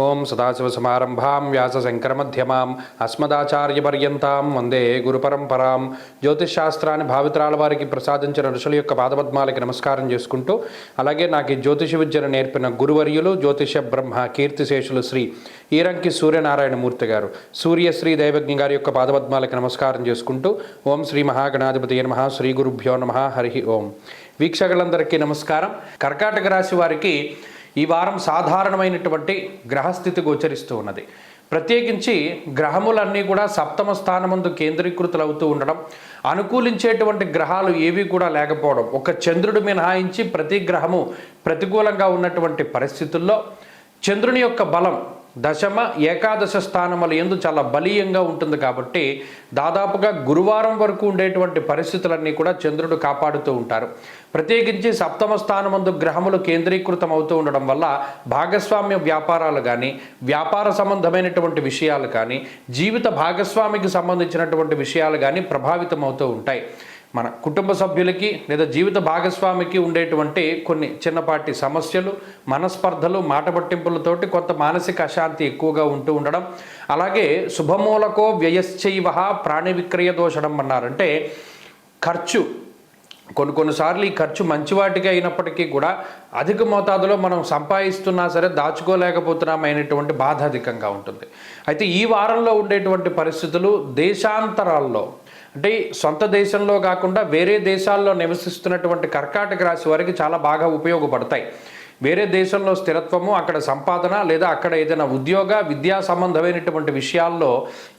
ఓం సదాశివసమారంభాం వ్యాసశంకరమధ్యమాం అస్మదాచార్యపర్యంతాం వందే గురుపరంపరాం. జ్యోతిషశాస్త్రాన్ని భావితరాల వారికి ప్రసాదించిన ఋషుల యొక్క పాదపద్మాలకి నమస్కారం చేసుకుంటూ, అలాగే నాకు ఈ జ్యోతిష విద్యను నేర్పిన గురువర్యులు జ్యోతిష బ్రహ్మ కీర్తిశేషులు శ్రీ ఈరంకి సూర్యనారాయణమూర్తి గారు, సూర్యశ్రీ దైవజ్ఞ గారి యొక్క పాదపద్మాలకి నమస్కారం చేసుకుంటూ, ఓం శ్రీ మహాగణాధిపతి నమః, శ్రీ గురుభ్యో నమః, హరి ఓం. వీక్షకులందరికీ నమస్కారం. కర్కాటక రాశి వారికి ఈ వారం సాధారణమైనటువంటి గ్రహస్థితి గోచరిస్తూ ఉన్నది. ప్రత్యేకించి గ్రహములన్నీ కూడా సప్తమ స్థానమందు కేంద్రీకృతులు అవుతూ ఉండడం, అనుకూలించేటువంటి గ్రహాలు ఏవి కూడా లేకపోవడం, ఒక చంద్రుడు మినహాయించి ప్రతి గ్రహము ప్రతికూలంగా ఉన్నటువంటి పరిస్థితుల్లో చంద్రుని యొక్క బలం దశమ ఏకాదశ స్థానముల యందు చాలా బలీయంగా ఉంటుంది. కాబట్టి దాదాపుగా గురువారం వరకు ఉండేటువంటి పరిస్థితులన్నీ కూడా చంద్రుడు కాపాడుతూ ఉంటారు. ప్రత్యేకించి సప్తమ స్థానమందు గ్రహములు కేంద్రీకృతం అవుతూ ఉండడం వల్ల భాగస్వామ్య వ్యాపారాలు కానీ, వ్యాపార సంబంధమైనటువంటి విషయాలు కానీ, జీవిత భాగస్వామికి సంబంధించినటువంటి విషయాలు కానీ ప్రభావితం అవుతూ ఉంటాయి. మన కుటుంబ సభ్యులకి లేదా జీవిత భాగస్వామికి ఉండేటువంటి కొన్ని చిన్నపాటి సమస్యలు, మనస్పర్ధలు, మాట పట్టింపులతోటి కొంత మానసిక అశాంతి ఎక్కువగా ఉంటూ ఉండడం, అలాగే శుభమూలకో వ్యయశ్చైవ ప్రాణి విక్రయ దోషణం అన్నారంటే ఖర్చు కొన్నిసార్లు ఈ ఖర్చు మంచివాటికి అయినప్పటికీ కూడా అధిక మోతాదులో మనం సంపాదిస్తున్నా సరే దాచుకోలేకపోతున్నాం అయినటువంటి బాధ అధికంగా ఉంటుంది. అయితే ఈ వారంలో ఉండేటువంటి పరిస్థితులు దేశాంతరాల్లో, అంటే సొంత దేశంలో కాకుండా వేరే దేశాల్లో నివసిస్తున్నటువంటి కర్కాటక రాశి వారికి చాలా బాగా ఉపయోగపడతాయి. వేరే దేశంలో స్థిరత్వము, అక్కడ సంపాదన లేదా అక్కడ ఏదైనా ఉద్యోగ విద్యా సంబంధమైనటువంటి విషయాల్లో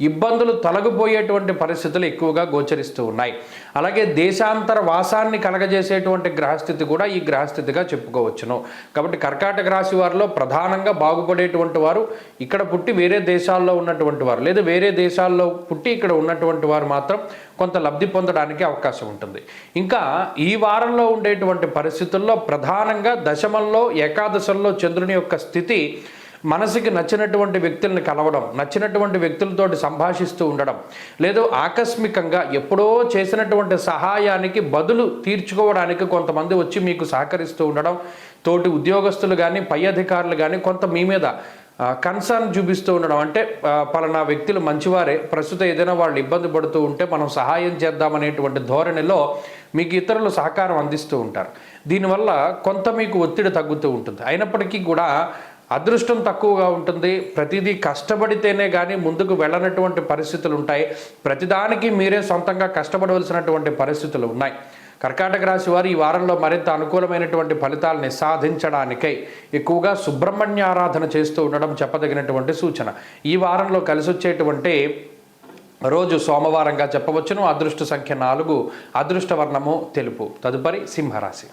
ఇబ్బందులు తొలగిపోయేటువంటి పరిస్థితులు ఎక్కువగా గోచరిస్తూ ఉన్నాయి. అలాగే దేశాంతర వాసాన్ని కలగజేసేటువంటి గ్రహస్థితి కూడా ఈ గ్రహస్థితిగా చెప్పుకోవచ్చును. కాబట్టి కర్కాటక రాశి వారిలో ప్రధానంగా బాగుపడేటువంటి వారు ఇక్కడ పుట్టి వేరే దేశాల్లో ఉన్నటువంటి వారు, లేదా వేరే దేశాల్లో పుట్టి ఇక్కడ ఉన్నటువంటి వారు మాత్రం కొంత లబ్ధి పొందడానికి అవకాశం ఉంటుంది. ఇంకా ఈ వారంలో ఉండేటువంటి పరిస్థితుల్లో ప్రధానంగా దశమంలో ఏకాదశంలో చంద్రుని యొక్క స్థితి మనసుకి నచ్చినటువంటి వ్యక్తుల్ని కలవడం, నచ్చినటువంటి వ్యక్తులతోటి సంభాషిస్తూ ఉండడం, లేదు ఆకస్మికంగా ఎప్పుడో చేసినటువంటి సహాయానికి బదులు తీర్చుకోవడానికి కొంతమంది వచ్చి మీకు సహకరిస్తూ ఉండడం, తోటి ఉద్యోగస్తులు కానీ పై అధికారులు కానీ కొంత మీ మీద కన్సర్న్ చూపిస్తూ ఉండడం, అంటే పలానా వ్యక్తులు మంచివారే, ప్రస్తుతం ఏదైనా వాళ్ళు ఇబ్బంది పడుతూ ఉంటే మనం సహాయం చేద్దామనేటువంటి ధోరణిలో మీకు ఇతరులు సహకారం అందిస్తూ ఉంటారు. దీనివల్ల కొంత మీకు ఒత్తిడి తగ్గుతూ ఉంటుంది. అయినప్పటికీ కూడా అదృష్టం తక్కువగా ఉంటుంది. ప్రతిదీ కష్టపడితేనే కానీ ముందుకు వెళ్ళనటువంటి పరిస్థితులు ఉంటాయి. ప్రతిదానికి మీరే సొంతంగా కష్టపడవలసినటువంటి పరిస్థితులు ఉన్నాయి. కర్కాటక రాశి వారు ఈ వారంలో మరింత అనుకూలమైనటువంటి ఫలితాలని సాధించడానికై ఎక్కువగా సుబ్రహ్మణ్య ఆరాధన చేస్తూ ఉండడం చెప్పదగినటువంటి సూచన. ఈ వారంలో కలిసి వచ్చేటువంటి రోజు సోమవారంగా చెప్పవచ్చును. అదృష్ట సంఖ్య 4, అదృష్ట వర్ణము తెలుపు. తదుపరి సింహరాశి.